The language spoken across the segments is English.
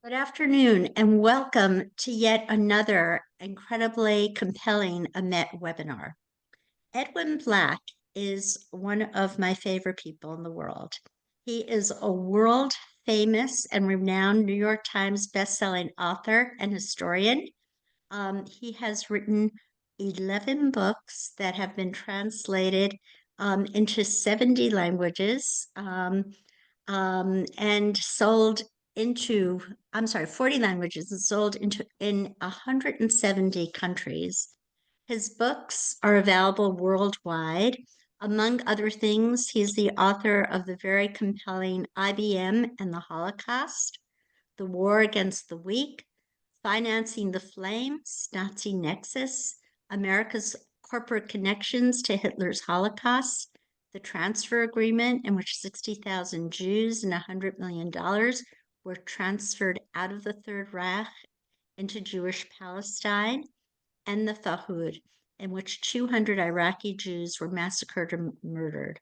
Good afternoon, and welcome to yet another incredibly compelling EMET webinar. Edwin Black is one of my favorite people in the world. He is a world famous and renowned New York Times bestselling author and historian. He has written 11 books that have been translated into 70 languages. And sold into, I'm sorry, 40 languages and sold into in 170 countries. His books are available worldwide. Among other things, he's the author of the very compelling IBM and the Holocaust, The War Against the Weak, Financing the Flames, Nazi Nexus, America's Corporate Connections to Hitler's Holocaust, the transfer agreement in which 60,000 Jews and $100 million were transferred out of the Third Reich into Jewish Palestine, and the Farhud, in which 200 Iraqi Jews were massacred and murdered.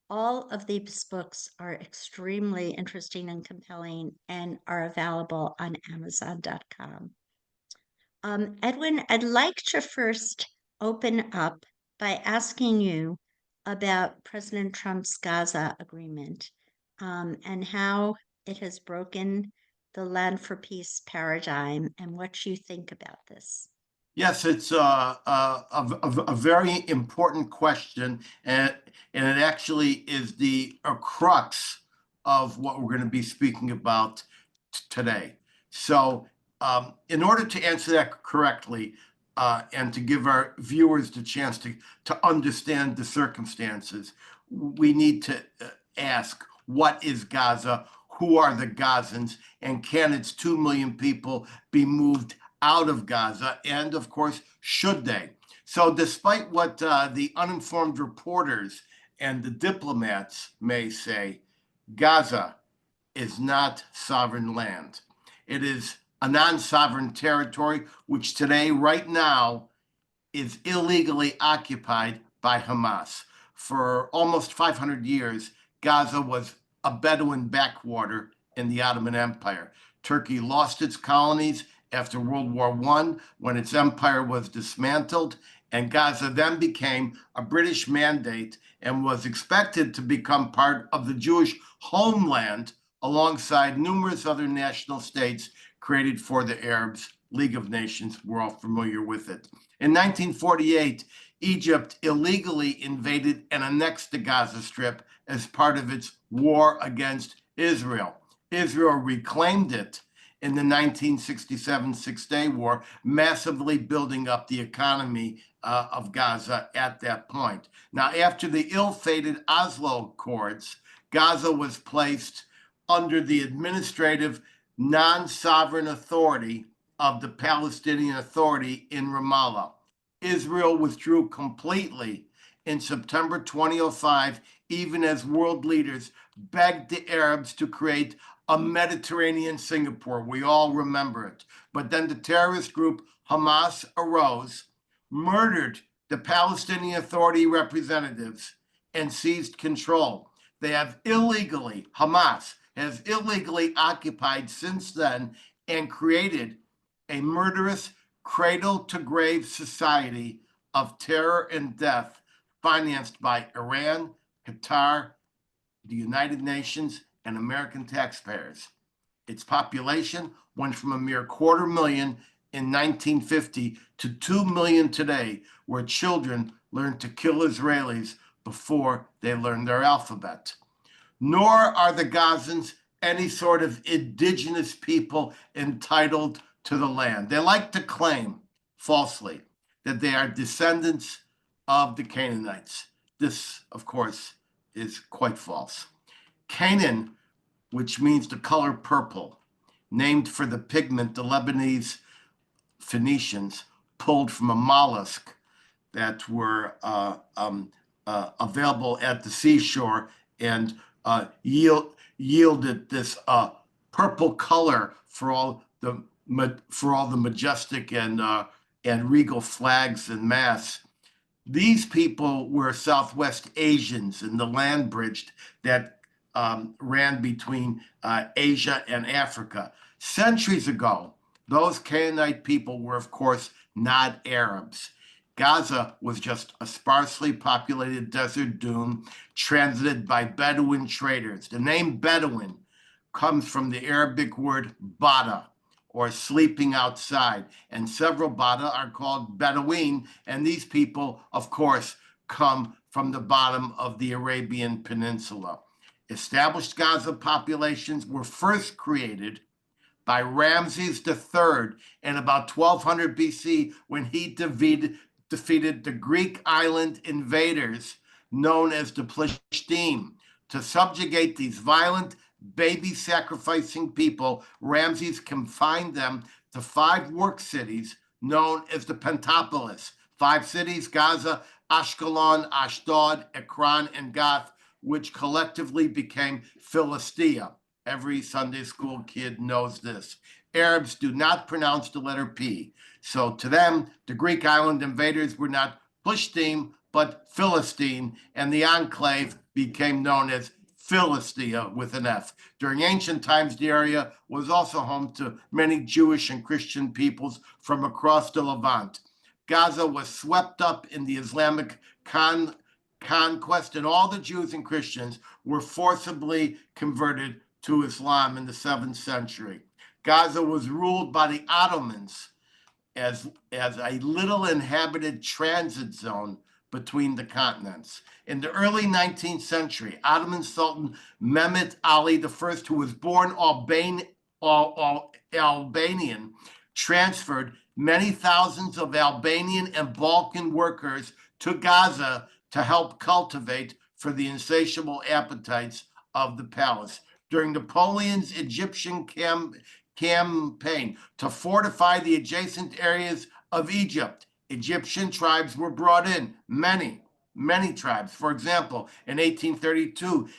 All of these books are extremely interesting and compelling and are available on Amazon.com. Edwin, I'd like to first open up by asking you about President Trump's Gaza agreement and how it has broken the land for peace paradigm and what you think about this. Yes, it's a very important question, and it actually is the crux of what we're going to be speaking about today. So, in order to answer that correctly, and to give our viewers the chance to understand the circumstances, we need to ask, what is Gaza? Who are the Gazans? And can its 2 million people be moved out of Gaza? And of course, should they? So despite what the uninformed reporters and the diplomats may say, Gaza is not sovereign land. It is a non-sovereign territory, which today, right now, is illegally occupied by Hamas. For almost 500 years, Gaza was a Bedouin backwater in the Ottoman Empire. Turkey lost its colonies after World War I, when its empire was dismantled, and Gaza then became a British mandate and was expected to become part of the Jewish homeland alongside numerous other national states created for the Arabs. League of Nations, we're all familiar with it. In 1948, Egypt illegally invaded and annexed the Gaza Strip as part of its war against Israel. Israel reclaimed it in the 1967 Six-Day War, massively building up the economy of Gaza at that point. Now, after the ill-fated Oslo Accords, Gaza was placed under the administrative non-sovereign authority of the Palestinian Authority in Ramallah. Israel withdrew completely in September 2005, even as world leaders begged the Arabs to create a Mediterranean Singapore. We all remember it. But then the terrorist group Hamas arose, murdered the Palestinian Authority representatives, and seized control. They have illegally, Hamas has illegally occupied since then and created a murderous cradle-to-grave society of terror and death financed by Iran, Qatar, the United Nations, and American taxpayers. Its population went from a mere 250,000 in 1950 to 2 million today, where children learned to kill Israelis before they learned their alphabet. Nor are the Gazans any sort of indigenous people entitled to the land. They like to claim, falsely, that they are descendants of the Canaanites. This, of course, is quite false. Canaan, which means the color purple, named for the pigment the Lebanese Phoenicians pulled from a mollusk that were available at the seashore and yielded this purple color for all the majestic and regal flags and masts. These people were Southwest Asians in the land bridge that ran between Asia and Africa. Centuries ago, those Canaanite people were, of course, not Arabs. Gaza was just a sparsely populated desert dune transited by Bedouin traders. The name Bedouin comes from the Arabic word bada, or sleeping outside, and several bada are called Bedouin, and these people, of course, come from the bottom of the Arabian Peninsula. Established Gaza populations were first created by Ramses III in about 1200 BC when he defeated the Greek island invaders known as the Plishtim. To subjugate these violent, baby sacrificing people, Ramses confined them to 5 work cities known as the Pentapolis. 5 cities: Gaza, Ashkelon, Ashdod, Ekron, and Gath, which collectively became Philistia. Every Sunday school kid knows this. Arabs do not pronounce the letter P. So to them, the Greek island invaders were not Plishtim, but Philistine, and the enclave became known as Philistia with an F. During ancient times, the area was also home to many Jewish and Christian peoples from across the Levant. Gaza was swept up in the Islamic conquest, and all the Jews and Christians were forcibly converted to Islam in the 7th century. Gaza was ruled by the Ottomans as a little inhabited transit zone between the continents. In the early 19th century, Ottoman Sultan Mehmet Ali I, who was born Albanian, transferred many thousands of Albanian and Balkan workers to Gaza to help cultivate for the insatiable appetites of the palace. During Napoleon's Egyptian campaign to fortify the adjacent areas of Egypt, Egyptian tribes were brought in, many tribes. For example, in 1832,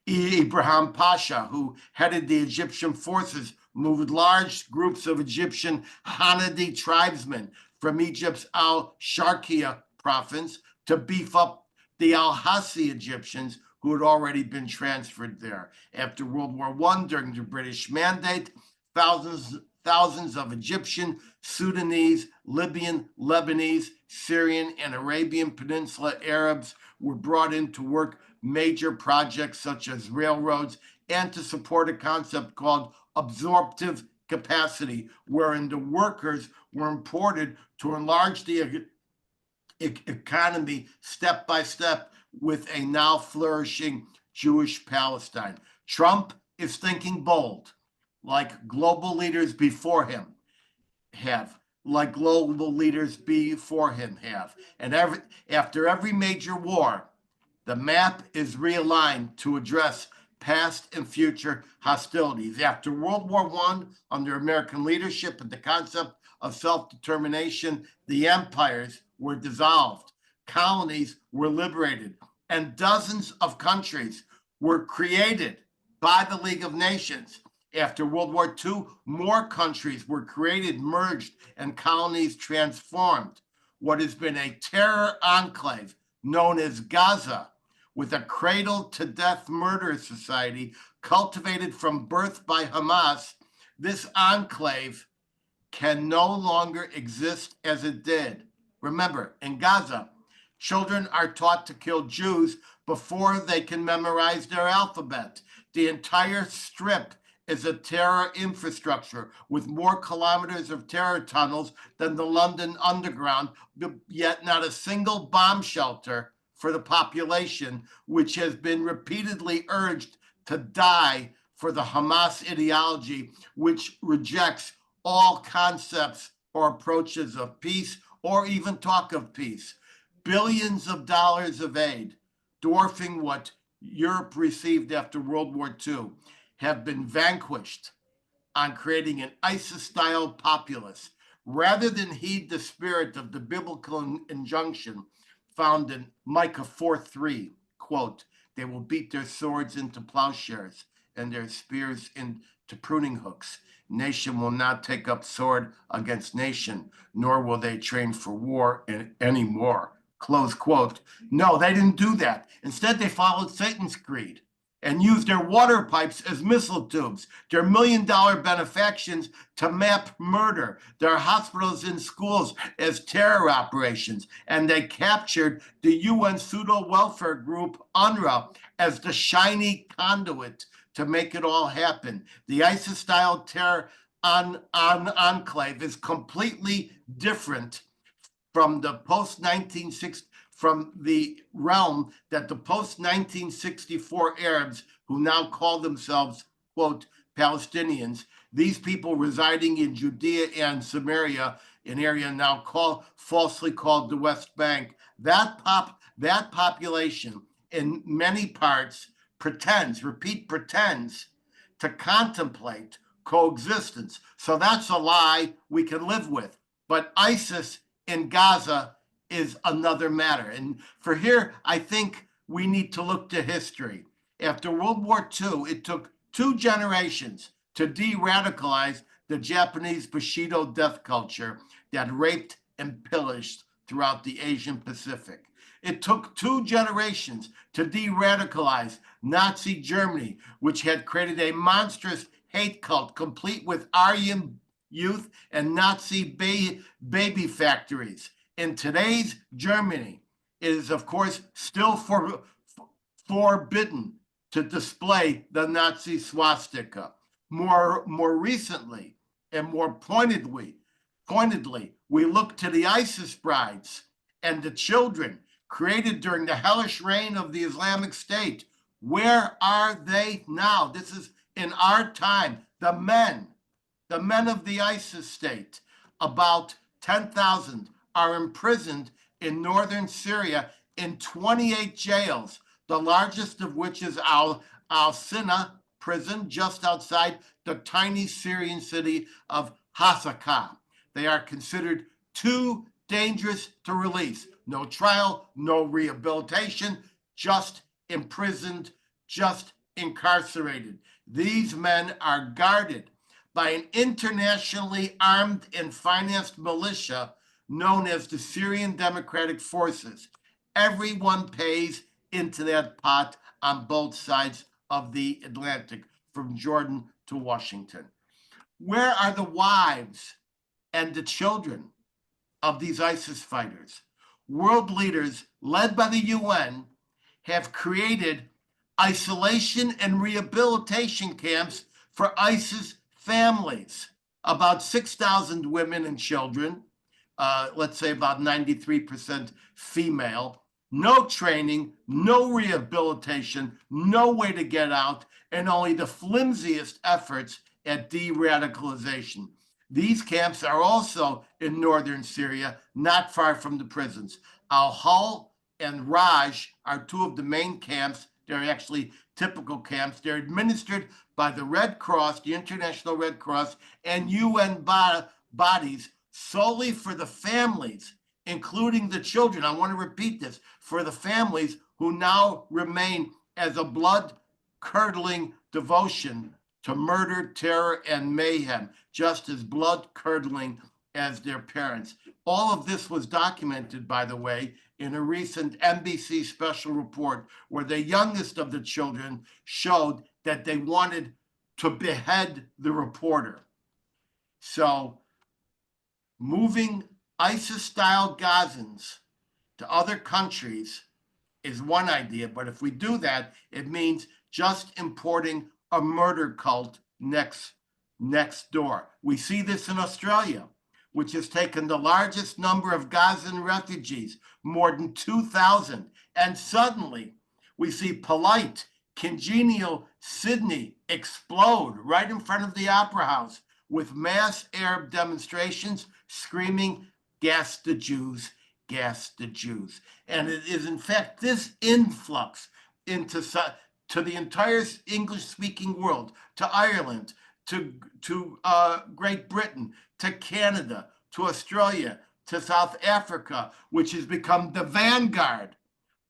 Ibrahim Pasha, who headed the Egyptian forces, moved large groups of Egyptian Hanadi tribesmen from Egypt's Al-Sharqiya province to beef up the Al-Hassi Egyptians who had already been transferred there. After World War I, during the British Mandate, thousands of Egyptian, Sudanese, Libyan, Lebanese, Syrian, and Arabian Peninsula Arabs were brought in to work major projects such as railroads and to support a concept called absorptive capacity, wherein the workers were imported to enlarge the economy step by step with a now flourishing Jewish Palestine. Trump is thinking bold, like global leaders before him have, And after every major war, the map is realigned to address past and future hostilities. After World War I, under American leadership and the concept of self-determination, the empires were dissolved, colonies were liberated, and dozens of countries were created by the League of Nations. After World War II, more countries were created, merged, and colonies transformed. What has been a terror enclave known as Gaza, with a cradle-to-death murder society cultivated from birth by Hamas, this enclave can no longer exist as it did. Remember, in Gaza, children are taught to kill Jews before they can memorize their alphabet. The entire strip is a terror infrastructure with more kilometers of terror tunnels than the London Underground, yet not a single bomb shelter for the population, which has been repeatedly urged to die for the Hamas ideology, which rejects all concepts or approaches of peace or even talk of peace. Billions of dollars of aid, dwarfing what Europe received after World War II, have been vanquished on creating an ISIS-style populace. Rather than heed the spirit of the biblical injunction found in Micah 4:3, quote, "They will beat their swords into plowshares and their spears into pruning hooks. Nation will not take up sword against nation, nor will they train for war anymore." Close quote. No, they didn't do that. Instead, they followed Satan's creed. and use their water pipes as missile tubes, their million-dollar benefactions to map murder, their hospitals and schools as terror operations, and they captured the UN pseudo-welfare group UNRWA as the shiny conduit to make it all happen. The ISIS-style terror enclave is completely different from the post-1960, from the realm that the post-1964 Arabs, who now call themselves, quote, Palestinians, these people residing in Judea and Samaria, an area now falsely called the West Bank, that population in many parts pretends to contemplate coexistence. So that's a lie we can live with. But ISIS in Gaza is another matter. And for here, I think we need to look to history. After World War II, it took 2 generations to de-radicalize the Japanese Bushido death culture that raped and pillaged throughout the Asian Pacific. It took 2 generations to de-radicalize Nazi Germany, which had created a monstrous hate cult complete with Aryan youth and Nazi baby factories. In today's Germany, it is, of course, still forbidden to display the Nazi swastika. More recently and more pointedly, we look to the ISIS brides and the children created during the hellish reign of the Islamic State. Where are they now? This is in our time. The men of the ISIS state, about 10,000, are imprisoned in northern Syria in 28 jails, the largest of which is Al-Sina prison just outside the tiny Syrian city of Hasakah. They are considered too dangerous to release. No trial, no rehabilitation, just imprisoned, just incarcerated. These men are guarded by an internationally armed and financed militia known as the Syrian Democratic Forces. Everyone pays into that pot on both sides of the Atlantic, from Jordan to Washington. Where are the wives and the children of these ISIS fighters? World leaders, led by the UN, have created isolation and rehabilitation camps for ISIS families. About 6,000 women and children, let's say about 93% female, no training, no rehabilitation, no way to get out, and only the flimsiest efforts at de-radicalization. These camps are also in northern Syria, not far from the prisons. Al-Hol and Raj are 2 of the main camps. They're actually typical camps. They're administered by the Red Cross, the International Red Cross, and UN bodies solely for the families, including the children. I want to repeat this, for the families who now remain as a blood-curdling devotion to murder, terror, and mayhem, just as blood-curdling as their parents. All of this was documented, by the way, in a recent NBC special report where the youngest of the children showed that they wanted to behead the reporter. So moving ISIS-style Gazans to other countries is one idea, but if we do that, it means just importing a murder cult next door. We see this in Australia, which has taken the largest number of Gazan refugees, more than 2,000. And suddenly we see polite, congenial Sydney explode right in front of the Opera House with mass Arab demonstrations screaming, "Gas the Jews, gas the Jews." And it is, in fact, this influx into the entire English-speaking world, to Ireland, to Great Britain, to Canada, to Australia, to South Africa, which has become the vanguard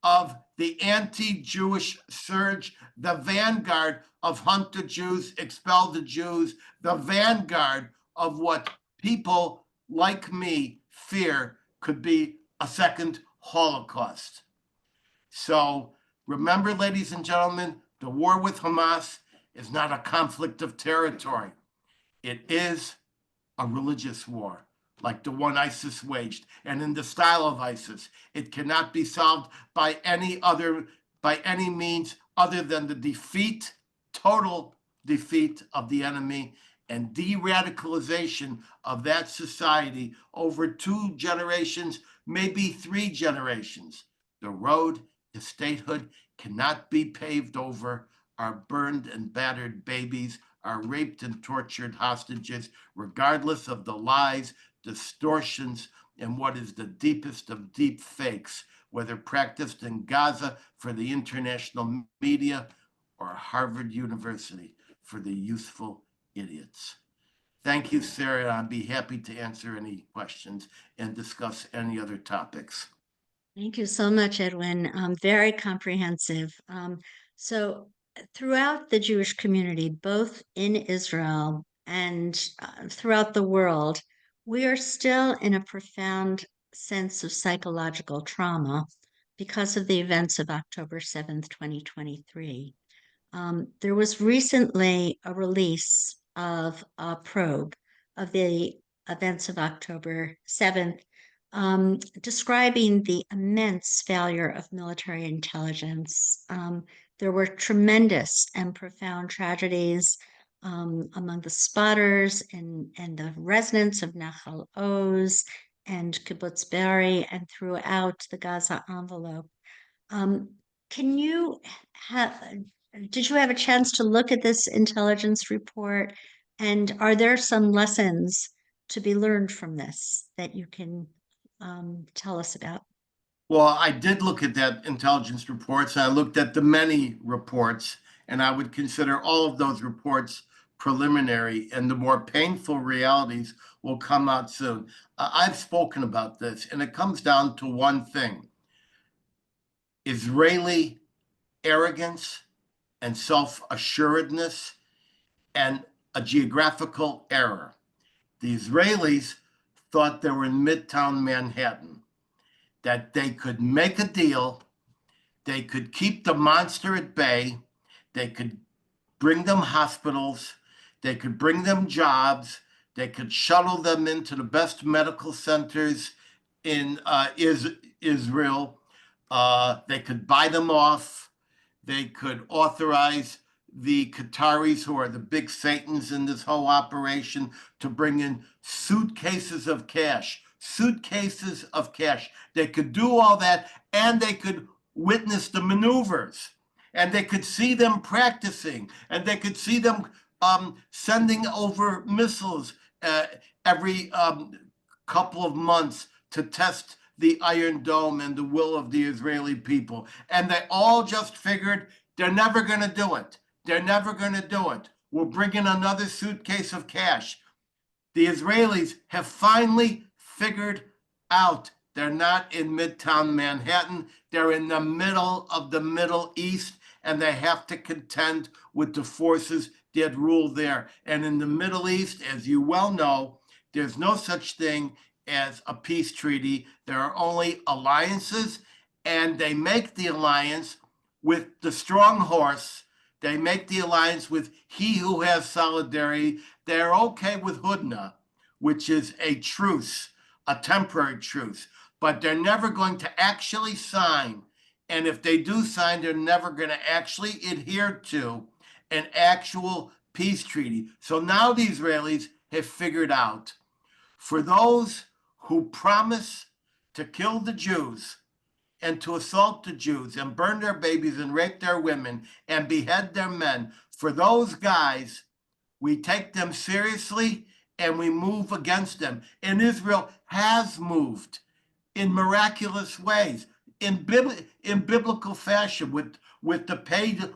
of the anti-Jewish surge, the vanguard of hunt the Jews, expel the Jews, the vanguard of what people like me fear could be a second Holocaust. So remember, ladies and gentlemen, The war with Hamas is not a conflict of territory. It is a religious war, like the one ISIS waged, and in the style of ISIS. It cannot be solved by any means other than the defeat, total defeat of the enemy, and de-radicalization of that society over 2 generations, maybe 3 generations. The road to statehood cannot be paved over our burned and battered babies, our raped and tortured hostages, regardless of the lies, distortions, and what is the deepest of deep fakes, whether practiced in Gaza for the international media or Harvard University for the youthful idiots. Thank you, Sarah. I'd be happy to answer any questions and discuss any other topics. Thank you so much, Edwin. Very comprehensive. So, throughout the Jewish community, both in Israel and throughout the world, we are still in a profound sense of psychological trauma because of the events of October 7th, 2023. There was recently a release of a probe of the events of October 7th, describing the immense failure of military intelligence. There were tremendous and profound tragedies among the spotters and the residents of Nahal Oz and Kibbutz Be'eri and throughout the Gaza envelope. Um, can you have, did you have a chance to look at this intelligence report? And are there some lessons to be learned from this that you can tell us about? Well, I did look at that intelligence reports. I looked at the many reports, and I would consider all of those reports preliminary, and the more painful realities will come out soon. I've spoken about this, and it comes down to one thing: Israeli arrogance and self-assuredness and a geographical error. The Israelis thought they were in Midtown Manhattan, that they could make a deal, they could keep the monster at bay, they could bring them hospitals, they could bring them jobs, they could shuttle them into the best medical centers in Israel, they could buy them off, they could authorize the Qataris, who are the big Satans in this whole operation, to bring in suitcases of cash. Suitcases of cash. They could do all that, and they could witness the maneuvers, and they could see them practicing, and they could see them sending over missiles every couple of months to test the Iron Dome and the will of the Israeli people. And they all just figured they're never going to do it. They're never going to do it. We'll bring in another suitcase of cash. The Israelis have finally figured out they're not in Midtown Manhattan. They're in the middle of the Middle East, and they have to contend with the forces that rule there. And in the Middle East, as you well know, there's no such thing as a peace treaty. There are only alliances, and they make the alliance with the strong horse. They make the alliance with he who has solidarity. They're okay with Hudna, which is a truce, a temporary truce, but they're never going to actually sign. And if they do sign, they're never going to actually adhere to an actual peace treaty. So now the Israelis have figured out, for those who promise to kill the Jews and to assault the Jews and burn their babies and rape their women and behead their men, for those guys, we take them seriously and we move against them. And Israel has moved in miraculous ways, in biblical fashion, with the pagers,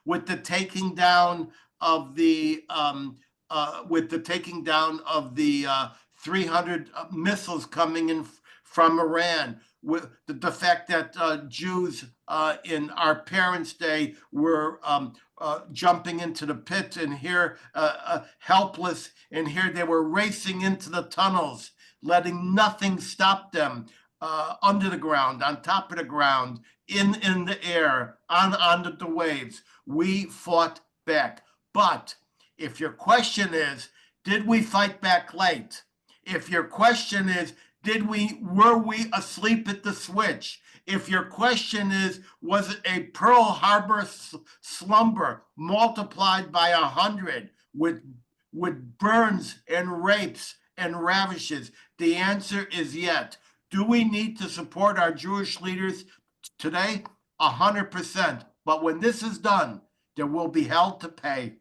with the taking down of the 300 missiles coming in from Iran, with the fact that Jews in our parents' day were jumping into the pit, and here helpless, and here they were racing into the tunnels, letting nothing stop them. under the ground, on top of the ground, in the air, on the waves. We fought back. But if your question is, did we fight back late? If your question is, were we asleep at the switch? If your question is, was it a Pearl Harbor slumber multiplied by 100 with burns and rapes and ravishes? The answer is yes. Do we need to support our Jewish leaders today? 100%. But when this is done, there will be hell to pay.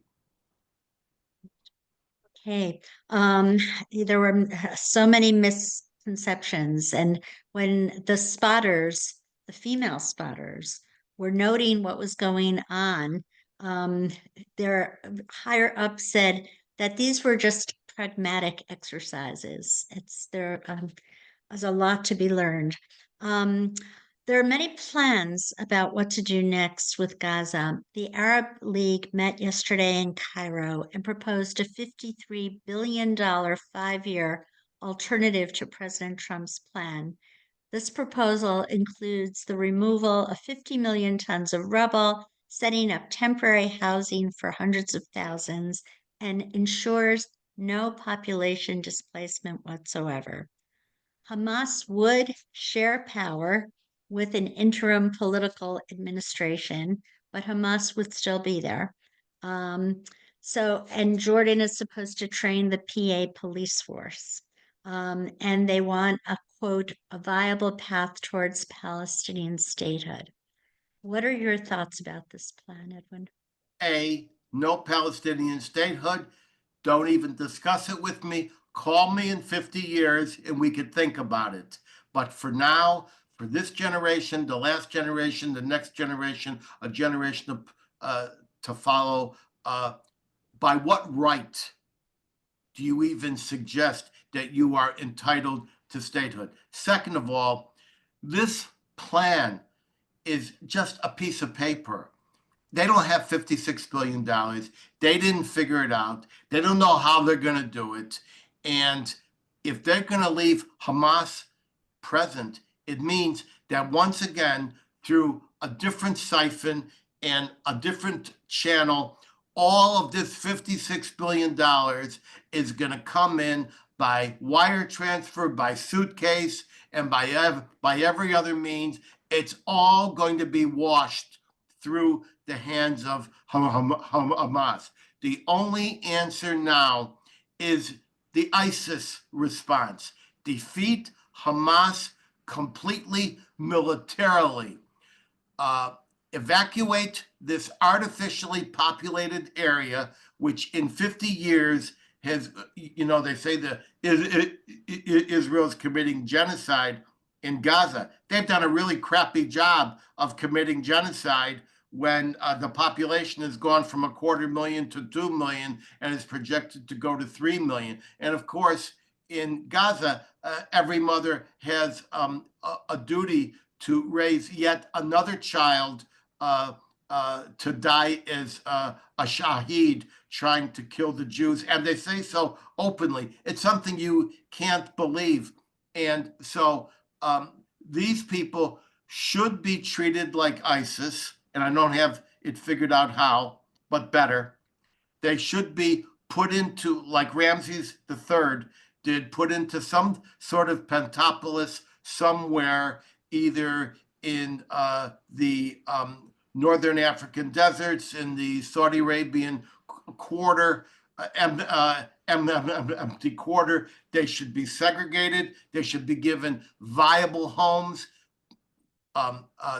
Okay. There were so many misconceptions. And when the spotters, the female spotters, were noting what was going on, their higher up said that these were just pragmatic exercises. There's a lot to be learned. There are many plans about what to do next with Gaza. The Arab League met yesterday in Cairo and proposed a $53 billion 5-year alternative to President Trump's plan. This proposal includes the removal of 50 million tons of rubble, setting up temporary housing for hundreds of thousands, and ensures no population displacement whatsoever. Hamas would share power with an interim political administration, but Hamas would still be there. And Jordan is supposed to train the PA police force. And they want a quote, a viable path towards Palestinian statehood. What are your thoughts about this plan, Edwin? No Palestinian statehood. Don't even discuss it with me. Call me in 50 years and we could think about it. But for now, for this generation, the last generation, the next generation, a generation to follow, by what right do you even suggest that you are entitled to statehood? Second of all, this plan is just a piece of paper. They don't have $56 billion. They didn't figure it out. They don't know how they're going to do it. And if they're going to leave Hamas present, it means that once again, through a different siphon and a different channel, all of this $56 billion is going to come in by wire transfer, by suitcase, and by every other means. It's all going to be washed through the hands of Hamas. The only answer now is the ISIS response. Defeat Hamas completely militarily. Evacuate this artificially populated area, which in 50 years has, they say that Israel's committing genocide in Gaza. They've done a really crappy job of committing genocide when the population has gone from 250,000 to 2 million and is projected to go to 3 million. And of course, in Gaza, every mother has a duty to raise yet another child to die as a shaheed trying to kill the Jews. And they say so openly. It's something you can't believe. And so these people should be treated like ISIS, and I don't have it figured out how, but better. They should be put into, like Ramses III did, put into some sort of Pentapolis somewhere, either in the northern African deserts, in the Saudi Arabian quarter, empty quarter. They should be segregated. They should be given viable homes.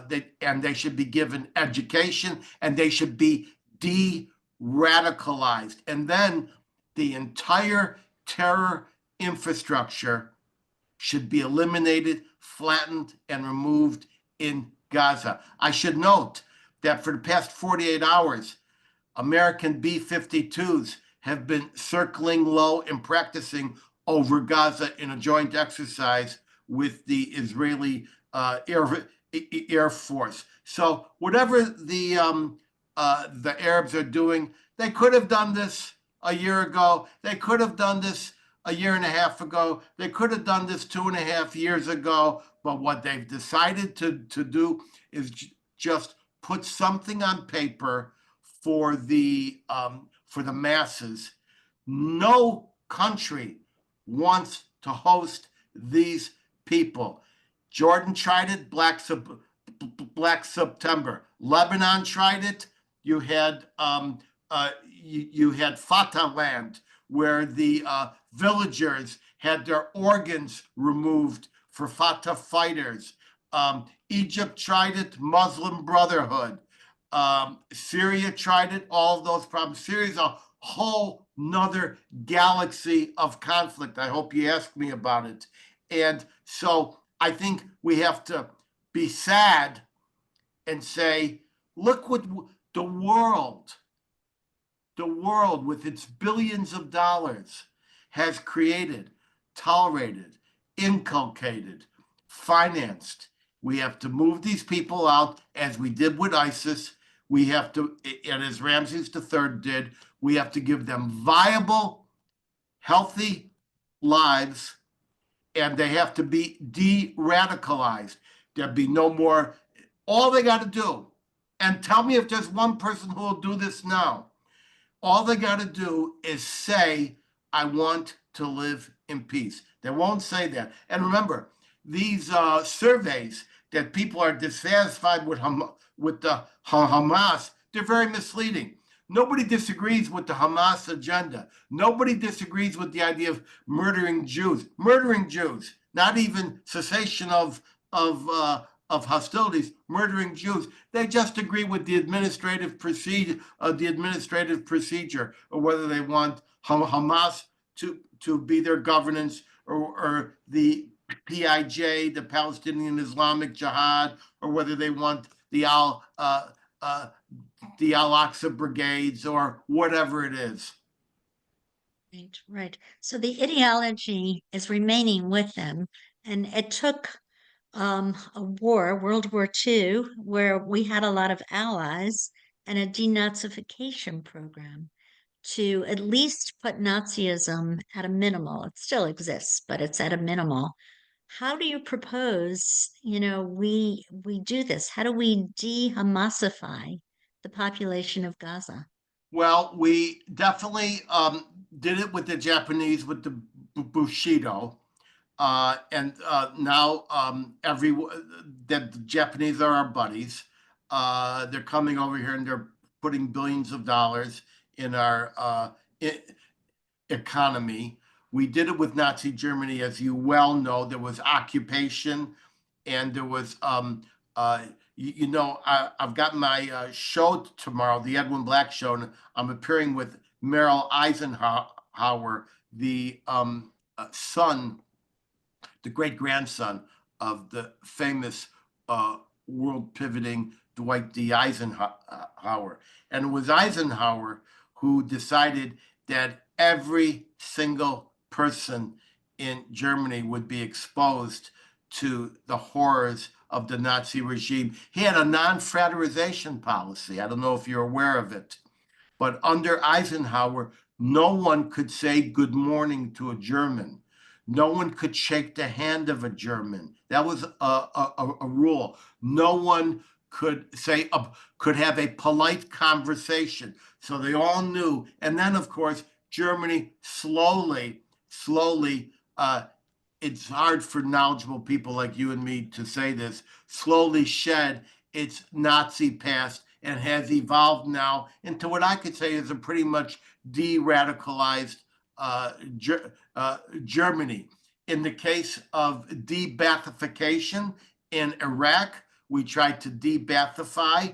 They should be given education, and they should be de-radicalized. And then the entire terror infrastructure should be eliminated, flattened, and removed in Gaza. I should note that for the past 48 hours, American B-52s have been circling low and practicing over Gaza in a joint exercise with the Israeli Air Force. So whatever the Arabs are doing, they could have done this a year ago. They could have done this a year and a half ago. They could have done this 2.5 years ago. But what they've decided to do is just put something on paper for the masses. No country wants to host these people. Jordan tried it, Black September. Lebanon tried it. You had you had Fatah land, where the villagers had their organs removed for Fatah fighters. Egypt tried it, Muslim Brotherhood. Syria tried it, all of those problems. Syria's a whole nother galaxy of conflict. I hope you ask me about it. And so I think we have to be sad and say, look what the world with its billions of dollars has created, tolerated, inculcated, financed. We have to move these people out, as we did with ISIS. We have to, and as Ramses III did, we have to give them viable, healthy lives, and they have to be de-radicalized. There'll be no more. All they got to do, and tell me if there's one person who will do this now. All they got to do is say, I want to live in peace. They won't say that. And remember, these surveys that people are dissatisfied with the Hamas, they're very misleading. Nobody disagrees with the Hamas agenda. Nobody disagrees with the idea of murdering Jews. Murdering Jews, not even cessation of hostilities, murdering Jews. They just agree with the administrative procedure, or whether they want Hamas to be their governance, or the PIJ, the Palestinian Islamic Jihad, or whether they want the Al-Aqsa brigades, or whatever it is. Right, right. So the ideology is remaining with them, and it took a war, World War II, where we had a lot of allies and a denazification program to at least put Nazism at a minimal. It still exists, but it's at a minimal. How do you propose, we do this? How do we de-Hamasify the population of Gaza? Well, we definitely did it with the Japanese with the Bushido. And now that the Japanese are our buddies. They're coming over here and they're putting billions of dollars in our economy. We did it with Nazi Germany, as you well know. There was occupation, and there was I've got my show tomorrow, the Edwin Black Show, and I'm appearing with Meryl Eisenhower, the son, the great grandson of the famous world pivoting Dwight D. Eisenhower. And it was Eisenhower who decided that every single person in Germany would be exposed to the horrors of the Nazi regime. He had a non-fraternization policy. I don't know if you're aware of it, but under Eisenhower, no one could say good morning to a German. No one could shake the hand of a German. That was a rule. No one could have a polite conversation. So they all knew. And then, of course, Germany slowly, it's hard for knowledgeable people like you and me to say this, slowly shed its Nazi past and has evolved now into what I could say is a pretty much de-radicalized Germany. In the case of de-Baathification in Iraq, we tried to de-Baathify.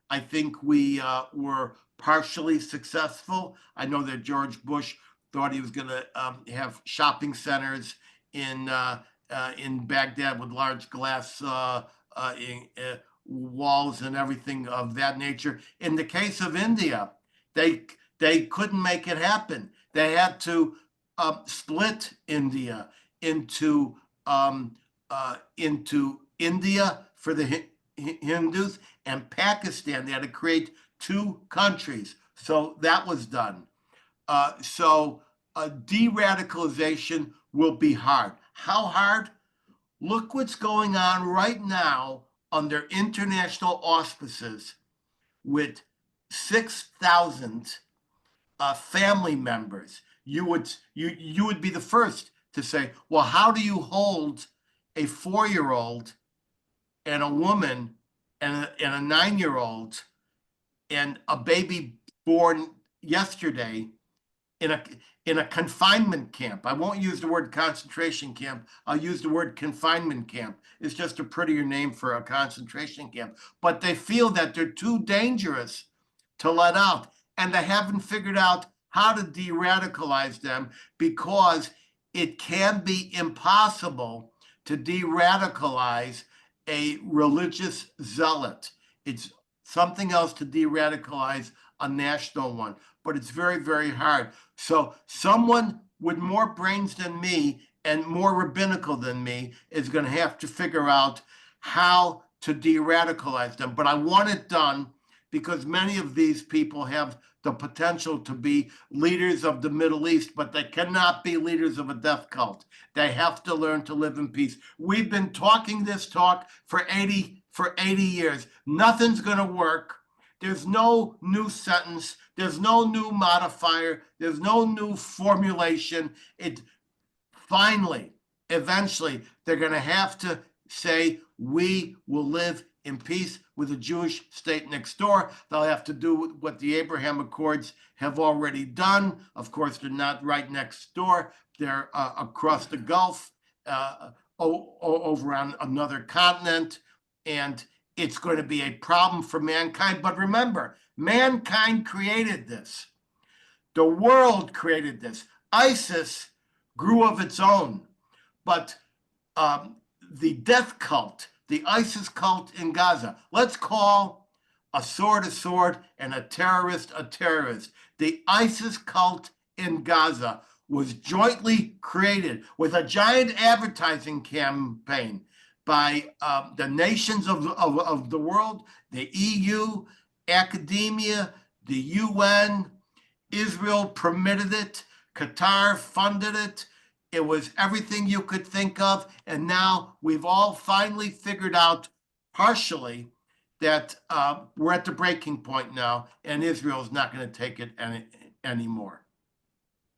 I think we were partially successful. I know that George Bush thought he was going to have shopping centers in Baghdad with large glass walls and everything of that nature. In the case of India, they couldn't make it happen. They had to split India into India for the Hindus and Pakistan. They had to create two countries. So that was done. So de-radicalization will be hard. How hard? Look what's going on right now under international auspices with 6,000 family members. You would be the first to say, well, how do you hold a 4-year-old and a woman and a 9-year-old and a baby born yesterday in a confinement camp? I won't use the word concentration camp. I'll use the word confinement camp. It's just a prettier name for a concentration camp. But they feel that they're too dangerous to let out, and they haven't figured out how to de-radicalize them, because it can be impossible to de-radicalize a religious zealot. It's something else to de-radicalize a national one, but it's very, very hard. So someone with more brains than me and more rabbinical than me is going to have to figure out how to de-radicalize them. But I want it done because many of these people have the potential to be leaders of the Middle East, but they cannot be leaders of a death cult. They have to learn to live in peace. We've been talking this talk for 80 years. Nothing's going to work. There's no new sentence. There's no new modifier. There's no new formulation. It finally, eventually, they're going to have to say, we will live in peace with a Jewish state next door. They'll have to do what the Abraham Accords have already done. Of course, they're not right next door. They're across the Gulf, over on another continent. And it's going to be a problem for mankind. But remember, mankind created this. The world created this. ISIS grew of its own, but the death cult, the ISIS cult in Gaza, let's call a sword and a terrorist a terrorist. The ISIS cult in Gaza was jointly created with a giant advertising campaign by the nations of the world, the EU, academia, the UN. Israel permitted it. Qatar funded it. It was everything you could think of. And now we've all finally figured out, partially, that we're at the breaking point now, and Israel is not going to take it anymore.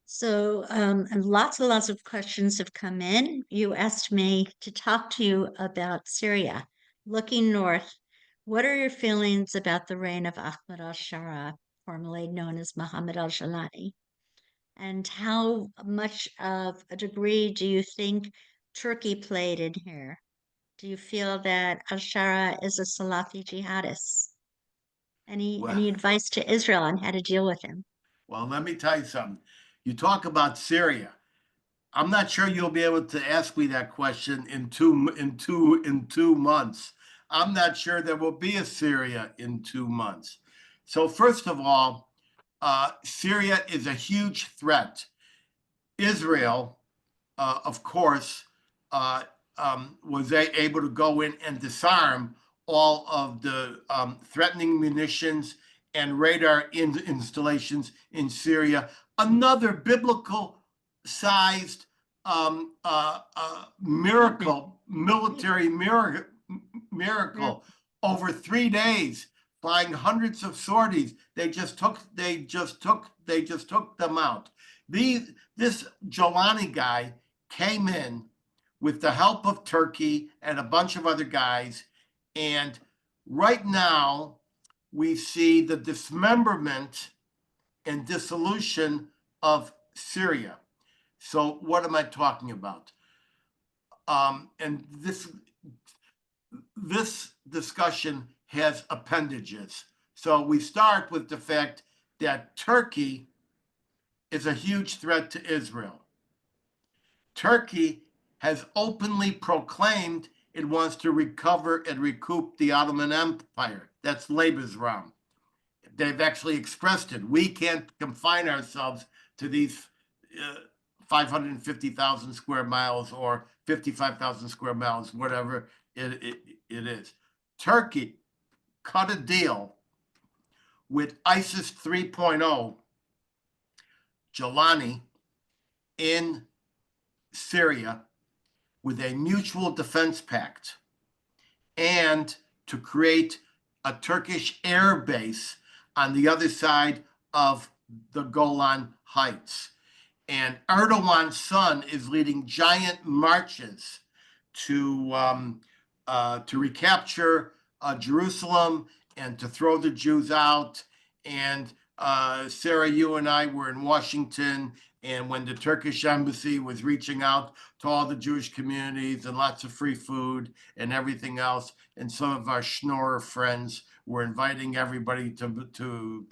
So, and lots of questions have come in. You asked me to talk to you about Syria. Looking north, what are your feelings about the reign of Ahmed al-Shara, formerly known as Mohammed al-Jalani? And how much of a degree do you think Turkey played in here? Do you feel that al-Shara is a Salafi jihadist? Well, Any advice to Israel on how to deal with him? well, let me tell you something. You talk about Syria. I'm not sure you'll be able to ask me that question in 2 months. I'm not sure there will be a Syria in 2 months. So first of all, Syria is a huge threat. Israel, of course, was able to go in and disarm all of the threatening munitions and radar installations in Syria. Another biblical sized miracle, military miracle. Over 3 days, flying hundreds of sorties. They just took them out. This Jolani guy came in with the help of Turkey and a bunch of other guys, and right now we see the dismemberment and dissolution of Syria. So what am I talking about? And this discussion has appendages. So we start with the fact that Turkey is a huge threat to Israel. Turkey has openly proclaimed it wants to recover and recoup the Ottoman Empire. That's Lebensraum. They've actually expressed it. We can't confine ourselves to these 550,000 square miles or 55,000 square miles, whatever it is. Turkey cut a deal with ISIS 3.0, Jolani, in Syria, with a mutual defense pact and to create a Turkish air base on the other side of the Golan Heights. And Erdogan's son is leading giant marches to recapture Jerusalem and to throw the Jews out. And Sarah, you and I were in Washington, and when the Turkish embassy was reaching out to all the Jewish communities and lots of free food and everything else, and some of our schnorrer friends were inviting everybody to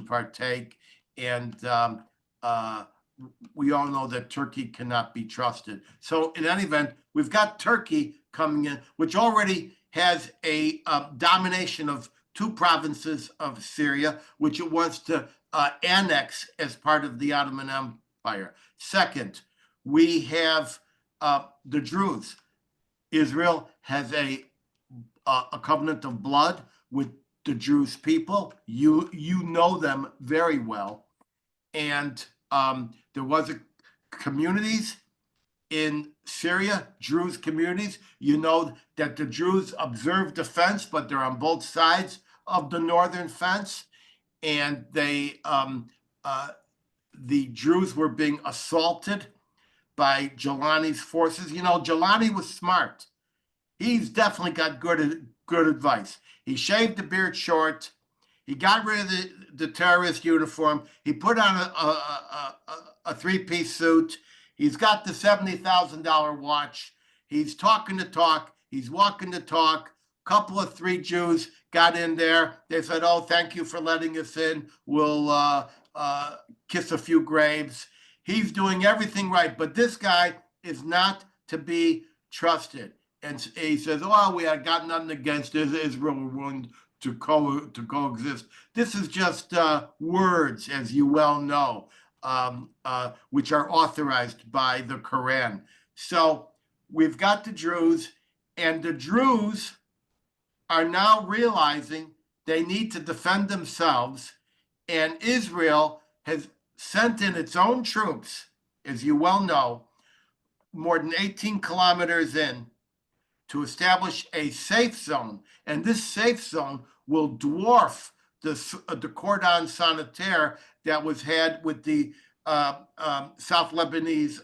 partake. And we all know that Turkey cannot be trusted. So in any event, we've got Turkey coming in, which already has a domination of two provinces of Syria, which it wants to annex as part of the Ottoman Empire. Second, we have the Druze. Israel has a covenant of blood with the Druze people. You know them very well. And there was communities in Syria, Druze communities. You know that the Druze observe the fence, but they're on both sides of the northern fence. And the Druze were being assaulted by Jelani's forces. You know, Jelani was smart. He's definitely got good advice. He shaved the beard short. He got rid of the terrorist uniform. He put on a three-piece suit. He's got the $70,000 watch. He's talking the talk. He's walking the talk. Couple of three Jews got in there. They said, "Oh, thank you for letting us in. We'll kiss a few graves." He's doing everything right, but this guy is not to be trusted. And he says, "Oh, we had got nothing against Israel. We're willing to coexist." This is just words, as you well know, which are authorized by the Quran. So we've got the Druze, and the Druze are now realizing they need to defend themselves, and Israel has sent in its own troops, as you well know, more than 18 kilometers in, to establish a safe zone. And this safe zone will dwarf the cordon sanitaire that was had with the South Lebanese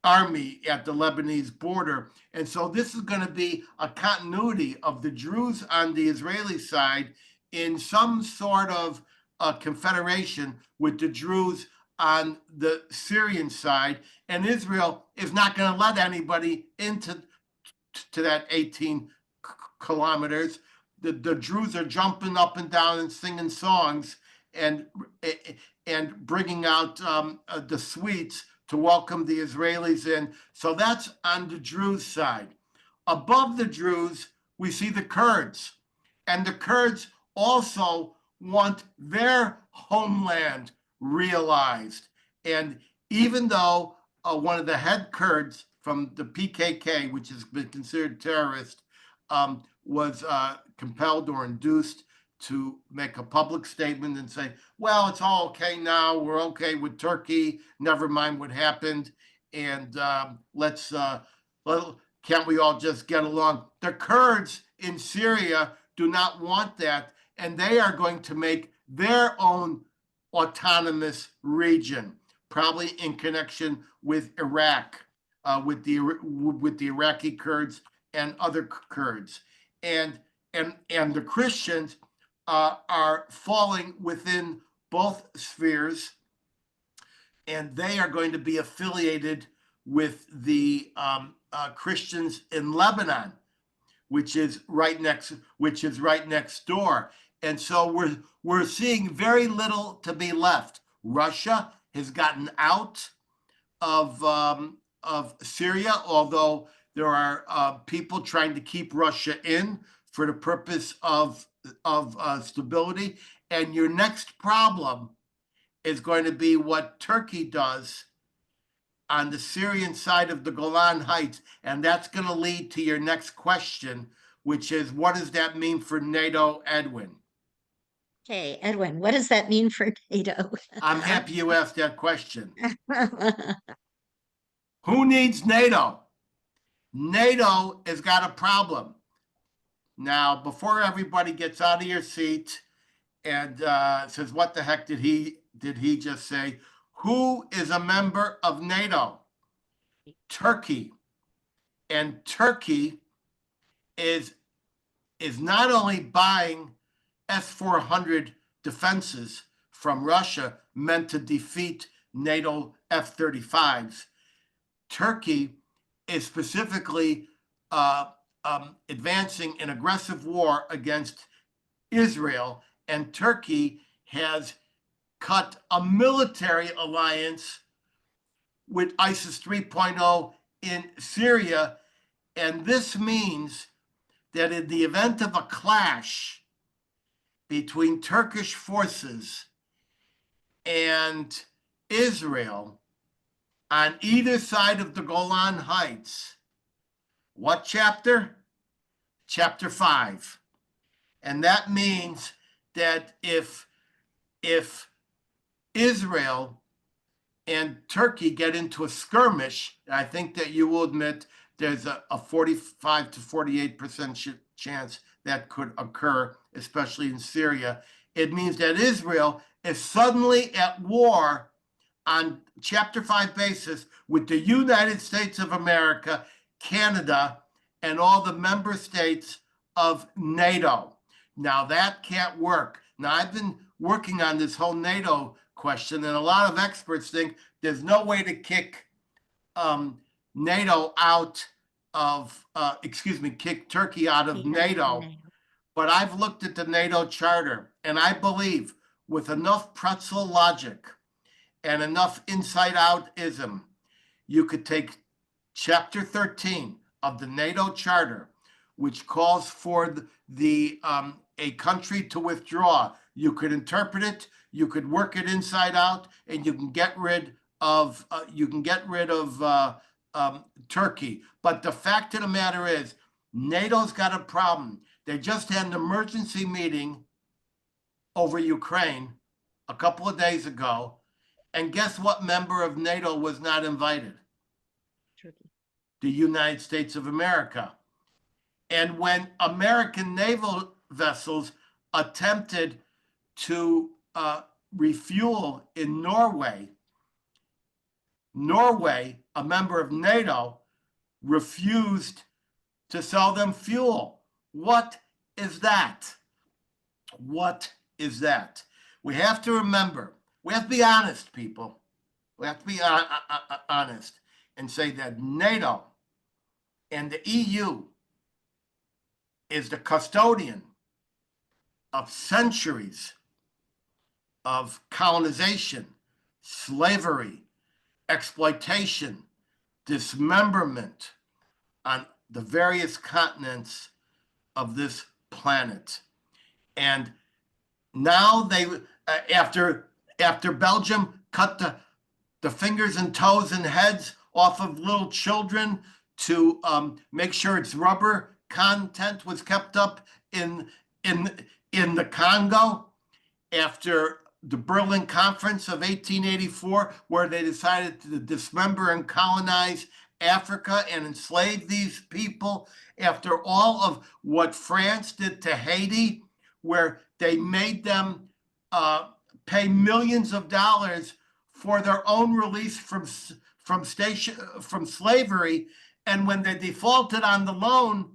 army at the Lebanese border. And so this is going to be a continuity of the Druze on the Israeli side in some sort of confederation with the Druze on the Syrian side. And Israel is not going to let anybody into that 18 kilometers. The Druze are jumping up and down and singing songs and bringing out the sweets to welcome the Israelis in. So that's on the Druze side. Above the Druze, we see the Kurds. And the Kurds also want their homeland realized. And even though one of the head Kurds from the PKK, which has been considered terrorist, was compelled or induced to make a public statement and say, "Well, it's all okay now. We're okay with Turkey. Never mind what happened. And can't we all just get along?" The Kurds in Syria do not want that, and they are going to make their own autonomous region, probably in connection with Iraq, with the Iraqi Kurds and other Kurds. And the Christians are falling within both spheres, and they are going to be affiliated with the Christians in Lebanon, which is right next door. And so we're seeing very little to be left. Russia has gotten out of Syria, although there are people trying to keep Russia in for the purpose of stability. And your next problem is going to be what Turkey does on the Syrian side of the Golan Heights. And that's going to lead to your next question, which is, what does that mean for NATO, Edwin? Okay, Edwin, what does that mean for NATO? I'm happy you asked that question. Who needs NATO? NATO has got a problem. Now, before everybody gets out of your seat and says, what the heck did he just say? Who is a member of NATO? Turkey. And Turkey is not only buying S-400 defenses from Russia meant to defeat NATO F-35s. Turkey is specifically advancing an aggressive war against Israel, and Turkey has cut a military alliance with ISIS 3.0 in Syria. And this means that in the event of a clash between Turkish forces and Israel on either side of the Golan Heights, what chapter? Chapter 5. And that means that if Israel and Turkey get into a skirmish, I think that you will admit there's a 45 to 48% chance that could occur, especially in Syria. It means that Israel is suddenly at war on Chapter 5 basis with the United States of America, Canada, and all the member states of NATO. Now, that can't work. Now, I've been working on this whole NATO question, and a lot of experts think there's no way to kick NATO out of, kick Turkey out of NATO. But I've looked at the NATO charter, and I believe with enough pretzel logic and enough inside-out-ism, you could take Chapter 13 of the NATO charter, which calls for a country to withdraw. You could interpret it, you could work it inside out, and you can get rid of Turkey. But the fact of the matter is, NATO's got a problem. They just had an emergency meeting over Ukraine a couple of days ago, and guess what member of NATO was not invited? Turkey. The United States of America. And when American naval vessels attempted to refuel in Norway, a member of NATO, refused to sell them fuel. What is that? What is that? We have to remember, we have to be honest, people. We have to be honest and say that NATO and the EU is the custodian of centuries of colonization, slavery, exploitation, dismemberment on the various continents of this planet. And now they, after Belgium cut the fingers and toes and heads off of little children to make sure its rubber content was kept up in the Congo, after the Berlin Conference of 1884, where they decided to dismember and colonize Africa and enslave these people, after all of what France did to Haiti, where they made them pay millions of dollars for their own release from slavery, and when they defaulted on the loan,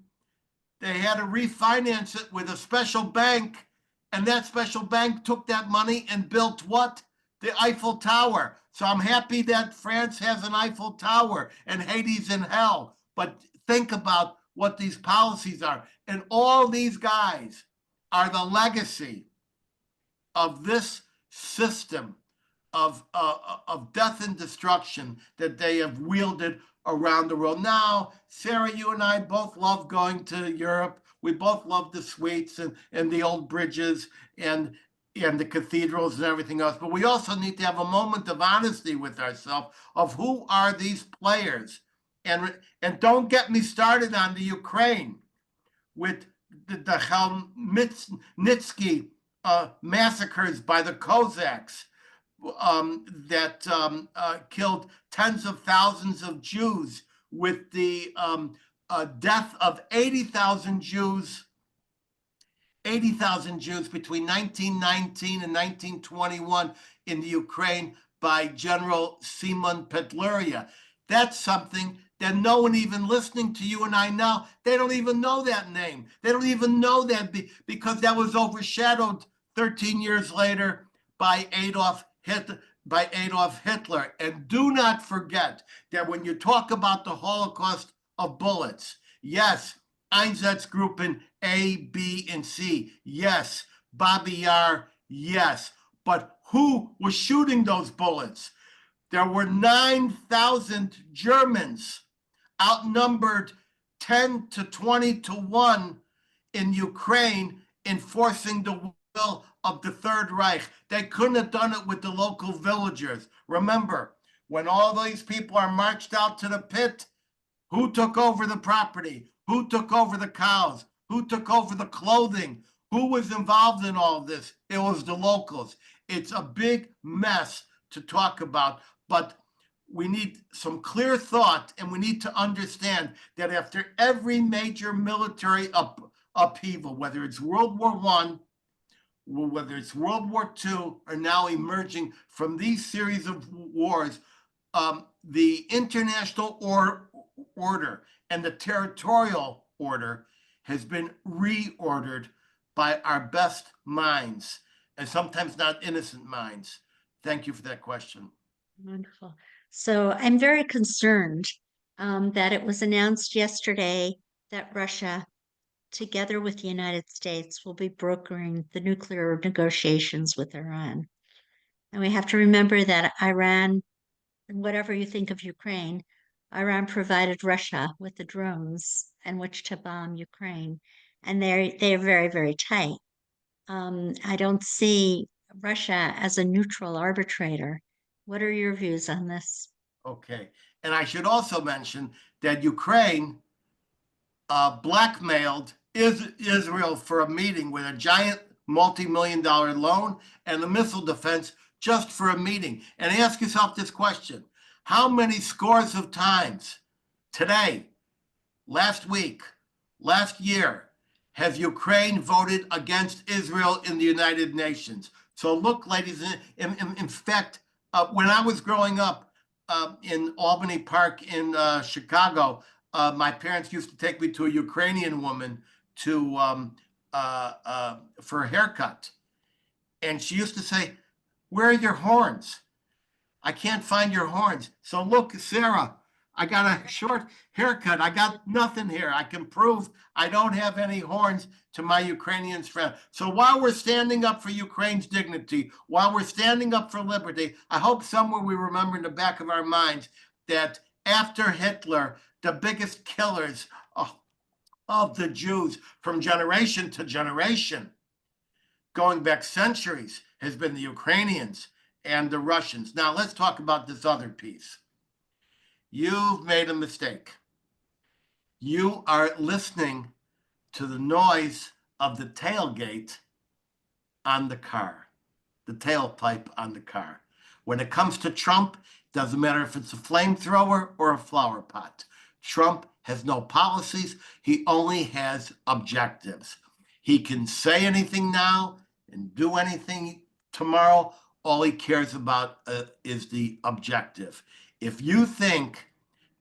they had to refinance it with a special bank, and that special bank took that money and built what? The Eiffel Tower. So I'm happy that France has an Eiffel Tower and Haiti's in hell. But think about what these policies are. And all these guys are the legacy of this system of death and destruction that they have wielded around the world. Now, Sarah, you and I both love going to Europe. We both love the suites and the old bridges and the cathedrals and everything else. But we also need to have a moment of honesty with ourselves of who are these players. And don't get me started on the Ukraine with the Khmelnytsky massacres by the Cossacks that killed tens of thousands of Jews, with the death of 80,000 Jews, 80,000 Jews between 1919 and 1921 in the Ukraine by General Simon Petluria. That's something that no one even listening to you and I now, they don't even know that name. They don't even know that because that was overshadowed 13 years later by Adolf Hitler. And do not forget that when you talk about the Holocaust of bullets, yes, Einsatzgruppen A, B, and C, yes. Babi Yar, yes. But who was shooting those bullets? There were 9,000 Germans, outnumbered 10 to 20 to 1 in Ukraine, enforcing the will of the Third Reich. They couldn't have done it with the local villagers. Remember, when all these people are marched out to the pit, who took over the property? Who took over the cows? Who took over the clothing? Who was involved in all of this? It was the locals. It's a big mess to talk about, but we need some clear thought, and we need to understand that after every major military upheaval, whether it's World War I, whether it's World War II, or now emerging from these series of wars, the international order and the territorial order has been reordered by our best minds, and sometimes not innocent minds. Thank you for that question. Wonderful. So I'm very concerned that it was announced yesterday that Russia, together with the United States, will be brokering the nuclear negotiations with Iran. And we have to remember that Iran, and whatever you think of Ukraine, Iran provided Russia with the drones in which to bomb Ukraine. And they're very, very tight. I don't see Russia as a neutral arbitrator. What are your views on this? Okay. And I should also mention that Ukraine blackmailed Israel for a meeting with a giant multi-million-dollar loan and a missile defense just for a meeting. And ask yourself this question: how many scores of times today, last week, last year, has Ukraine voted against Israel in the United Nations? So look, ladies, in fact, when I was growing up in Albany Park in Chicago, my parents used to take me to a Ukrainian woman for a haircut. And she used to say, "Where are your horns? I can't find your horns." So look, Sarah, I got a short haircut. I got nothing here. I can prove I don't have any horns to my Ukrainian friend. So while we're standing up for Ukraine's dignity, while we're standing up for liberty, I hope somewhere we remember in the back of our minds that after Hitler, the biggest killers of the Jews from generation to generation, going back centuries, has been the Ukrainians and the Russians. Now let's talk about this other piece. You've made a mistake. You are listening to the noise of the tailgate on the car, the tailpipe on the car. When it comes to Trump, doesn't matter if it's a flamethrower or a flower pot. Trump has no policies. He only has objectives. He can say anything now and do anything tomorrow. All he cares about is the objective. If you think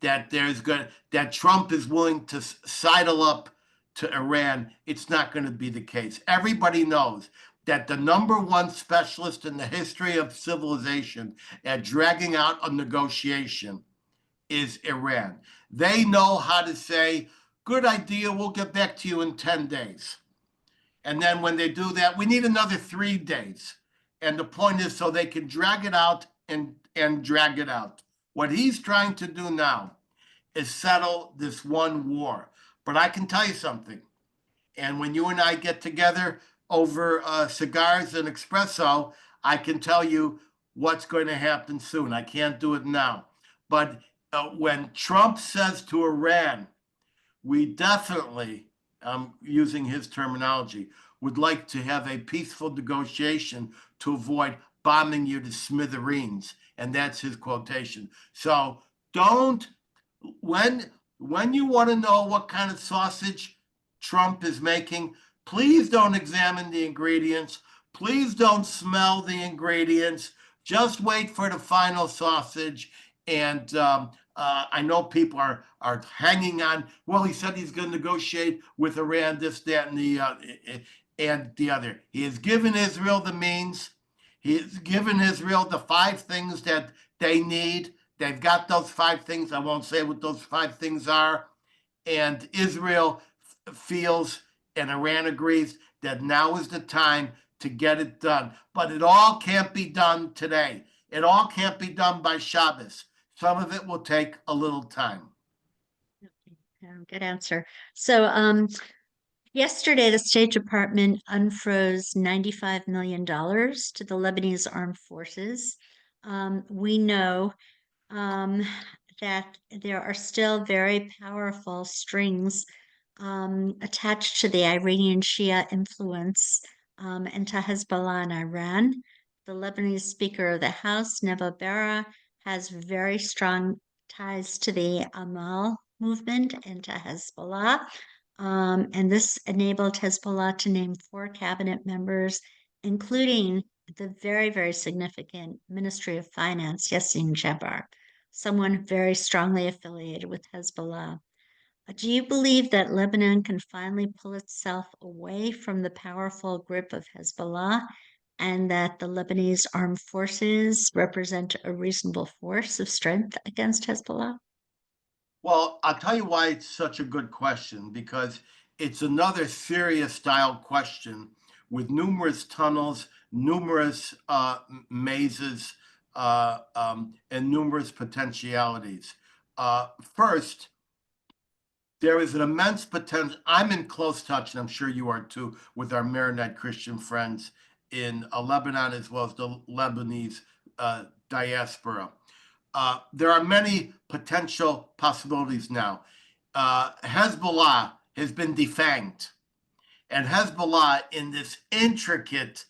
that that Trump is willing to sidle up to Iran, it's not going to be the case. Everybody knows that the number one specialist in the history of civilization at dragging out a negotiation is Iran. They know how to say, "Good idea, we'll get back to you in 10 days. And then when they do that, we need another 3 days. And the point is so they can drag it out and drag it out. What he's trying to do now is settle this one war. But I can tell you something. And when you and I get together over cigars and espresso, I can tell you what's going to happen soon. I can't do it now. But when Trump says to Iran, we definitely, using his terminology, would like to have a peaceful negotiation to avoid bombing you to smithereens. And that's his quotation. So don't, when when you want to know what kind of sausage Trump is making, please don't examine the ingredients. Please don't smell the ingredients. Just wait for the final sausage. And I know people are hanging on. Well, he said he's going to negotiate with Iran, this, that, and the other. He has given Israel the means. He has given Israel the 5 things that they need. They've got those 5 things. I won't say what those 5 things are. And Israel feels, and Iran agrees, that now is the time to get it done. But it all can't be done today. It all can't be done by Shabbos. Some of it will take a little time. Good answer. So, yesterday, the State Department unfroze $95 million to the Lebanese armed forces. We know that there are still very powerful strings attached to the Iranian Shia influence and to Hezbollah in Iran. The Lebanese Speaker of the House, Neva Berra, has very strong ties to the Amal movement and to Hezbollah. And this enabled Hezbollah to name 4 cabinet members, including the very, very significant Ministry of Finance, Yassin Jabbar, someone very strongly affiliated with Hezbollah. Do you believe that Lebanon can finally pull itself away from the powerful grip of Hezbollah and that the Lebanese armed forces represent a reasonable force of strength against Hezbollah? Well, I'll tell you why it's such a good question, because it's another Syria style question with numerous tunnels, numerous mazes, and numerous potentialities. First, there is an immense potential. I'm in close touch, and I'm sure you are too, with our Maronite Christian friends in Lebanon, as well as the Lebanese diaspora. There are many potential possibilities now. Hezbollah has been defanged, and Hezbollah, in this intricate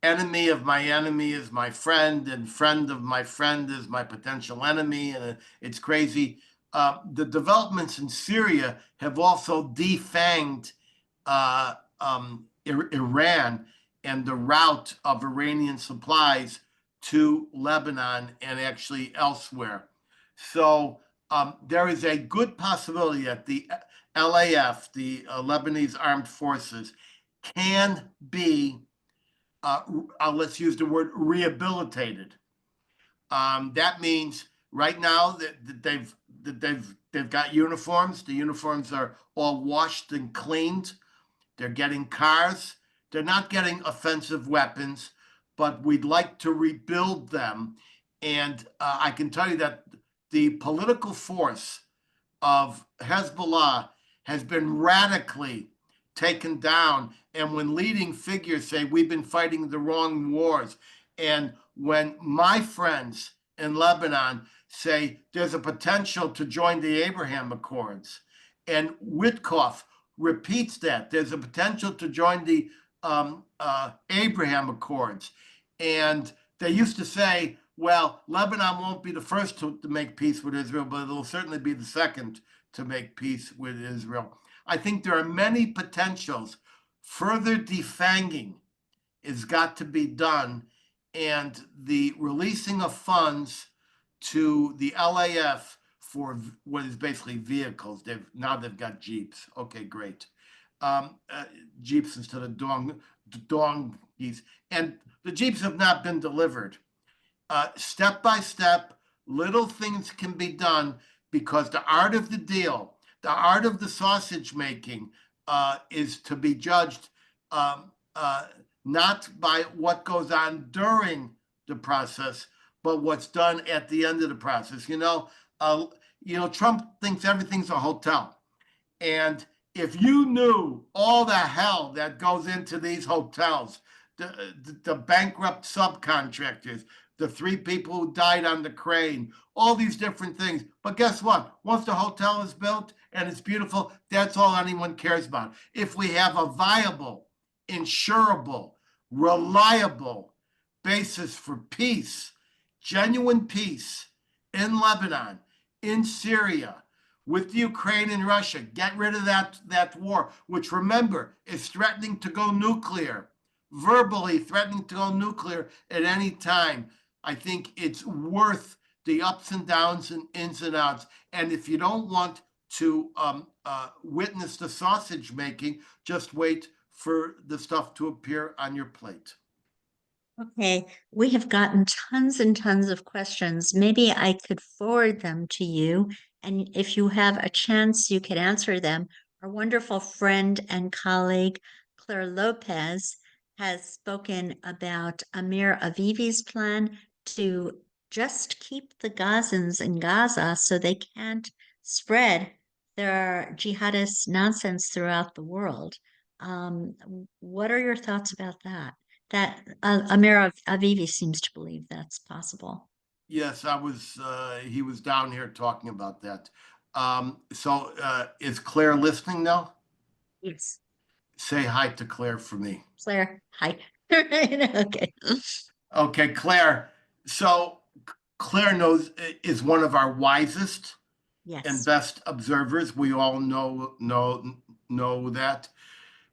enemy of my enemy is my friend, and friend of my friend is my potential enemy, and it's crazy. The developments in Syria have also defanged Iran and the route of Iranian supplies to Lebanon and actually elsewhere. So there is a good possibility that the LAF, the Lebanese Armed Forces, can be, let's use the word, rehabilitated. That means right now that they've got uniforms. The uniforms are all washed and cleaned. They're getting cars. They're not getting offensive weapons, but we'd like to rebuild them. And I can tell you that the political force of Hezbollah has been radically taken down. And when leading figures say we've been fighting the wrong wars, and when my friends in Lebanon say there's a potential to join the Abraham Accords, and Witkoff repeats that there's a potential to join the Abraham Accords, and they used to say, well, Lebanon won't be the first to make peace with Israel, but it'll certainly be the second to make peace with Israel. I think there are many potentials. Further defanging has got to be done, and the releasing of funds to the LAF for what is basically vehicles. They've got Jeeps. Okay, great. Jeeps instead of donkeys. And the Jeeps have not been delivered. Step by step, little things can be done, because the art of the deal, the art of the sausage making, is to be judged not by what goes on during the process, but what's done at the end of the process. Trump thinks everything's a hotel, and if you knew all the hell that goes into these hotels, the bankrupt subcontractors, the 3 people who died on the crane, all these different things. But guess what? Once the hotel is built and it's beautiful, that's all anyone cares about. If we have a viable, insurable, reliable basis for peace, genuine peace in Lebanon, in Syria, with Ukraine and Russia. Get rid of that war, which, remember, is threatening to go nuclear, verbally threatening to go nuclear at any time. I think it's worth the ups and downs and ins and outs. And if you don't want to witness the sausage making, just wait for the stuff to appear on your plate. Okay, we have gotten tons and tons of questions. Maybe I could forward them to you, and if you have a chance, you could answer them. Our wonderful friend and colleague, Claire Lopez, has spoken about Amir Avivi's plan to just keep the Gazans in Gaza so they can't spread their jihadist nonsense throughout the world. What are your thoughts about that? That Amir Avivi seems to believe that's possible. Yes, he was down here talking about that. So is Claire listening now? Yes. Say hi to Claire for me. Claire, hi. Okay. Okay, Claire. So Claire is one of our wisest and Yes. best observers. We all know that.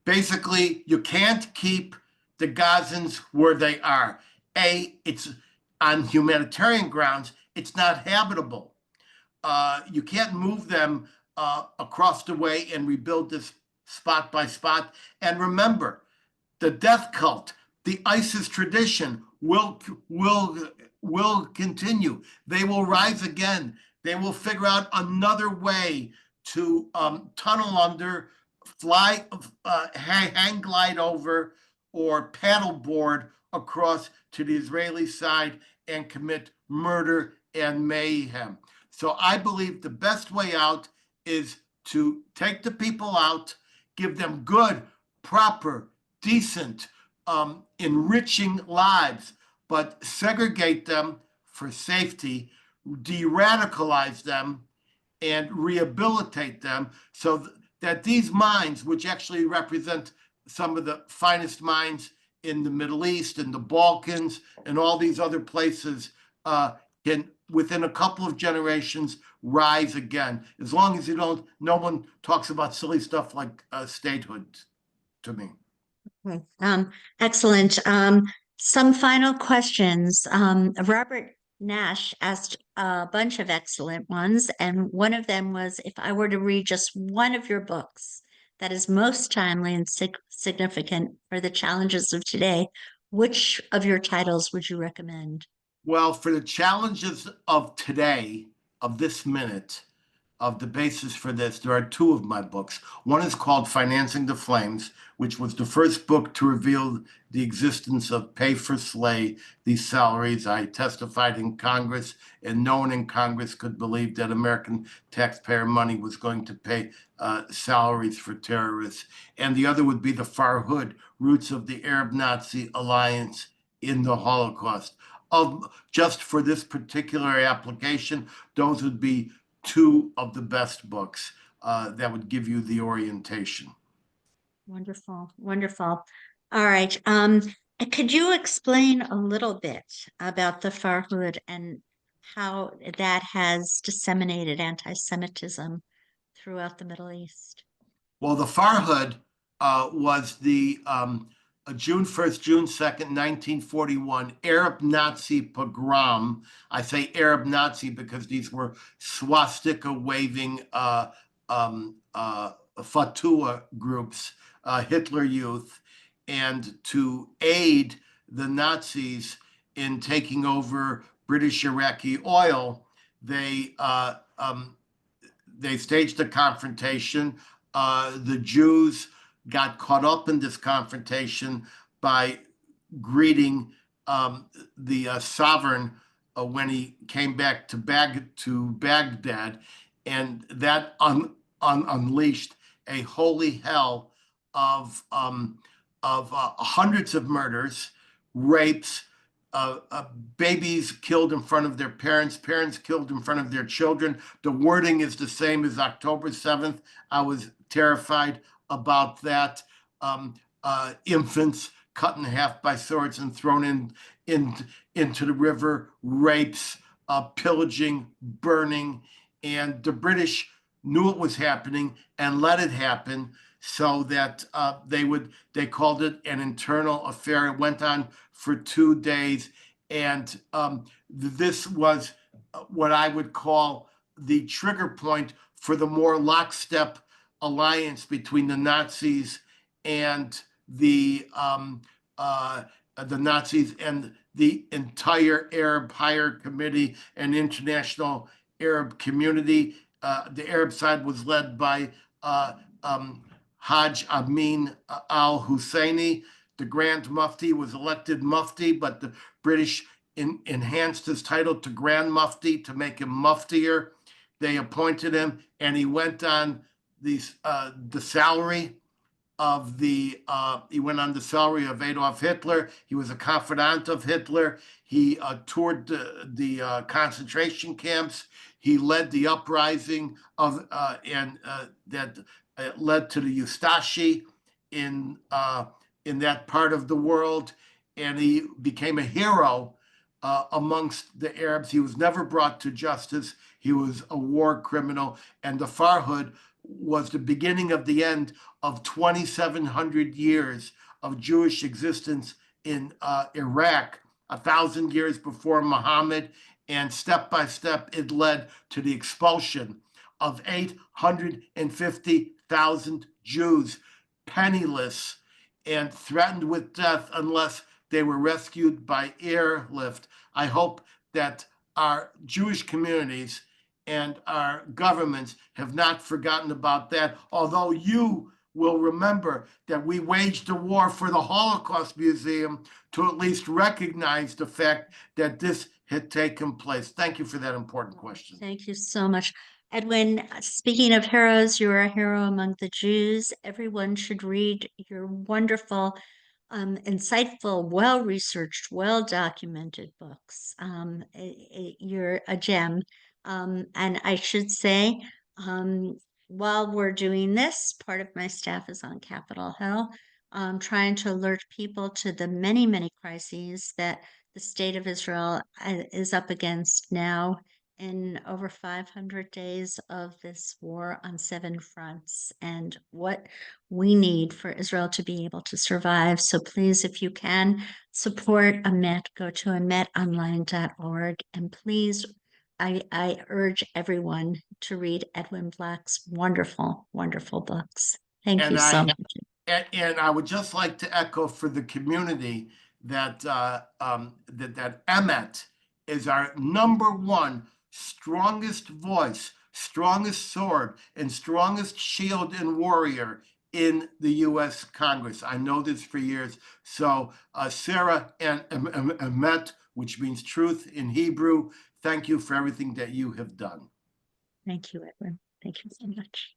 Basically, you can't keep the Gazans where they are. It's on humanitarian grounds, it's not habitable. You can't move them across the way and rebuild this spot by spot. And remember, the death cult, the ISIS tradition will continue. They will rise again. They will figure out another way to tunnel under, fly, hang glide over, or paddleboard across to the Israeli side and commit murder and mayhem. So I believe the best way out is to take the people out, give them good, proper, decent, enriching lives, but segregate them for safety, de-radicalize them, and rehabilitate them so that these minds, which actually represent some of the finest minds in the Middle East and the Balkans and all these other places, can, within a couple of generations, rise again. As long as no one talks about silly stuff like statehood to me. Okay. Excellent. Some final questions. Robert Nash asked a bunch of excellent ones, and one of them was if I were to read just one of your books that is most timely and significant for the challenges of today, which of your titles would you recommend? Well, for the challenges of today, of this minute, of the basis for this, there are two of my books. One is called Financing the Flames, which was the first book to reveal the existence of pay for slay, these salaries. I testified in Congress, and no one in Congress could believe that American taxpayer money was going to pay salaries for terrorists. And the other would be the Farhud, Roots of the Arab-Nazi Alliance in the Holocaust. Just for this particular application, those would be two of the best books that would give you the orientation. Wonderful, wonderful. All right. Could you explain a little bit about the Farhud and how that has disseminated anti-Semitism throughout the Middle East? Well, the Farhud was the June 1st, June 2nd, 1941 Arab Nazi pogrom. I say Arab Nazi because these were swastika waving Fatwa groups, Hitler Youth, and to aid the Nazis in taking over British Iraqi oil, they staged a confrontation. The Jews got caught up in this confrontation by greeting the sovereign when he came back to Baghdad, and that unleashed a holy hell of hundreds of murders, rapes, babies killed in front of their parents, parents killed in front of their children. The wording is the same as October 7th. I was terrified about that. Infants cut in half by swords and thrown into the river, rapes, pillaging, burning. And the British knew it was happening and let it happen, so that they called it an internal affair. It went on for 2 days, and this was what I would call the trigger point for the more lockstep alliance between the Nazis and the Nazis and the entire Arab Higher Committee and international Arab community. The Arab side was led by Hajj Amin al Husseini. The Grand Mufti was elected Mufti, but the British enhanced his title to Grand Mufti to make him muftier. They appointed him, and he went on the salary of he went on the salary of Adolf Hitler. He was a confidant of Hitler. He toured the concentration camps. He led the uprising of and that led to the Ustashi in that part of the world, and he became a hero amongst the Arabs. He was never brought to justice. He was a war criminal, and the Farhud was the beginning of the end of 2,700 years of Jewish existence in Iraq, 1,000 years before Muhammad, and step by step it led to the expulsion of 850,000 Jews, penniless and threatened with death unless they were rescued by airlift. I hope that our Jewish communities and our governments have not forgotten about that, although you will remember that we waged a war for the Holocaust Museum to at least recognize the fact that this had taken place. Thank you for that important question. Thank you so much. Edwin, speaking of heroes, you're a hero among the Jews. Everyone should read your wonderful, insightful, well-researched, well-documented books. You're a gem. And I should say, while we're doing this, part of my staff is on Capitol Hill, trying to alert people to the many, many crises that the state of Israel is up against now in over 500 days of this war on 7 fronts, and what we need for Israel to be able to survive. So please, if you can, support EMET. Go to emetonline.org, and please, I urge everyone to read Edwin Black's wonderful, wonderful books. Thank you so much. And I would just like to echo for the community that that EMET is our #1 strongest voice, strongest sword, and strongest shield and warrior in the U.S. Congress. I know this for years. So Sarah and EMET, which means truth in Hebrew, thank you for everything that you have done. Thank you, Edwin. Thank you so much.